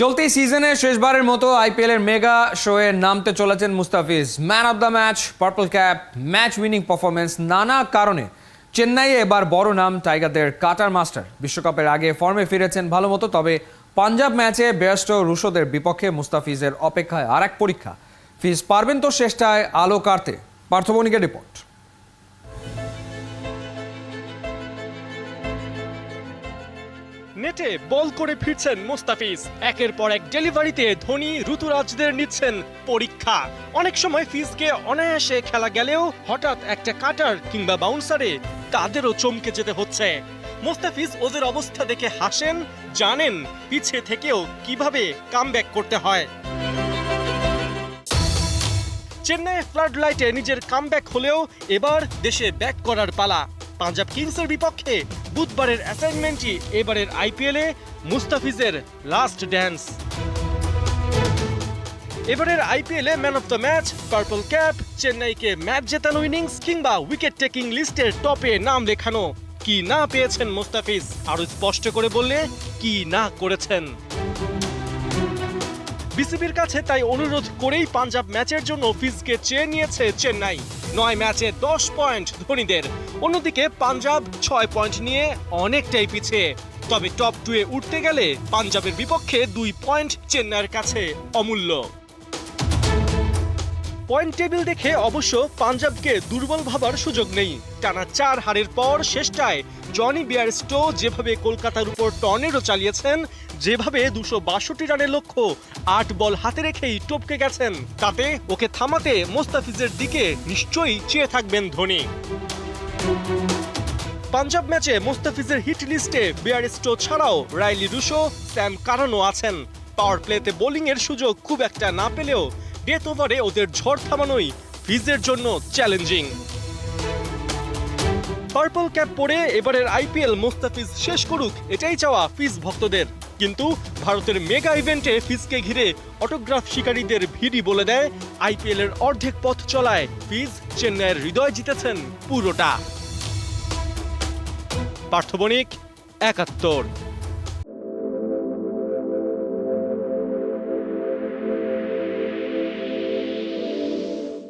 চলতি সিজনে শেষবারের মতো আইপিএল এর মেগা শোয়ে নামতে চলেছেন Mustafiz. Man of the match, purple cap, match winning performance, নানা কারণে চেন্নাইয়ে এবার বড় নাম টাইগারদের কাটার মাস্টার। বিশ্বকাপের আগে ফর্মে ফিরেছেন ভালো মতো, তবে পাঞ্জাব ম্যাচে ব্যস্ত রুশোদের বিপক্ষে মুস্তাফিজের অপেক্ষায় আর এক পরীক্ষা। ফিজ পারবেন তো শেষটায় আলো কাটতে? পার্থবণিকের রিপোর্ট। নেটে বল করে ফিরছেন মুস্তাফিজ। একের পর এক ডেলিভারিতে ধোনি ঋতুরাজদের নিচ্ছেন পরীক্ষা। অনেক সময় ফিজকে অনায়াসে খেলা গেলেও হঠাৎ একটা কাটার কিংবা বাউন্সারে তাদেরও চমকে যেতে হচ্ছে। মুস্তাফিজ ওদের অবস্থা দেখে হাসেন, জানেন পিছে থেকেও কিভাবে কামব্যাক করতে হয়। চেন্নাই ফ্লাড লাইটে নিজের কামব্যাক হলেও এবার দেশে ব্যাক করার পালা। পাঞ্জাব কিংসের বিপক্ষে বুধবারের অ্যাসাইনমেন্টই এবারের আইপিএলে মুস্তাফিজের লাস্ট ড্যান্স। এবারের আইপিএলে man of the match, purple cap, চেন্নাইকে ম্যাচ জেতানো ইনিংস কিংবা উইকেট টেকিং লিস্টের টপে নাম লেখানো। কি না পেয়েছেন মুস্তাফিজ, আরো স্পষ্ট করে বললে কি না করেছেন। বিসিবির কাছে তাই অনুরোধ করেই পাঞ্জাব ম্যাচের জন্য ফিজকে চেয়ে নিয়েছে চেন্নাই। 9 ম্যাচে 10 পয়েন্ট ধোনিদের। অন্যদিকে পাঞ্জাব 6 পয়েন্ট নিয়ে অনেকটাই পিছিয়ে। তবে টপ 2 এ উঠতে গেলে পাঞ্জাবের বিপক্ষে 2 পয়েন্ট চেন্নাইয়ের কাছে অমূল্য। পয়েন্ট টেবিল দেখে অবশ্য পাঞ্জাবকে দুর্বল ভাবার সুযোগ নেই। টানা 4 হারের পর শেষটায় জনি বিয়ারস্টো যেভাবে কলকাতার উপর টর্নেডো চালিয়েছেন, যেভাবে 262 রানের লক্ষ্য 8 বল হাতে রেখেই টপকে গেছেন, তাতে ওকে থামাতে মুস্তাফিজের দিকে নিশ্চয়ই চেয়ে থাকবেন ধোনি। পাঞ্জাব ম্যাচে মুস্তাফিজের হিট লিস্টে বিয়ারস্টো ছাড়াও রাইলি রুশো, স্যাম কারানো আছেন। পাওয়ার প্লেতে বোলিংয়ের সুযোগ খুব একটা না পেলেও ডেথ ওভারে ওদের ঝড় থামানোই ফিজের জন্য চ্যালেঞ্জিং। পার্পল ক্যাপ পরে এবারের আইপিএল মুস্তাফিজ শেষ করুক, এটাই চাওয়া ফিজ ভক্তদের। কিন্তু ভারতের মেগা ইভেন্টে ফিজকে ঘিরে অটোগ্রাফ শিকারীদের ভিড়ই বলে দেয় আইপিএল এর অর্ধেক পথ চলায় ফিজ চেন্নাইয়ের হৃদয় জিতেছেন পুরোটা। পার্থবণিক, ৭১।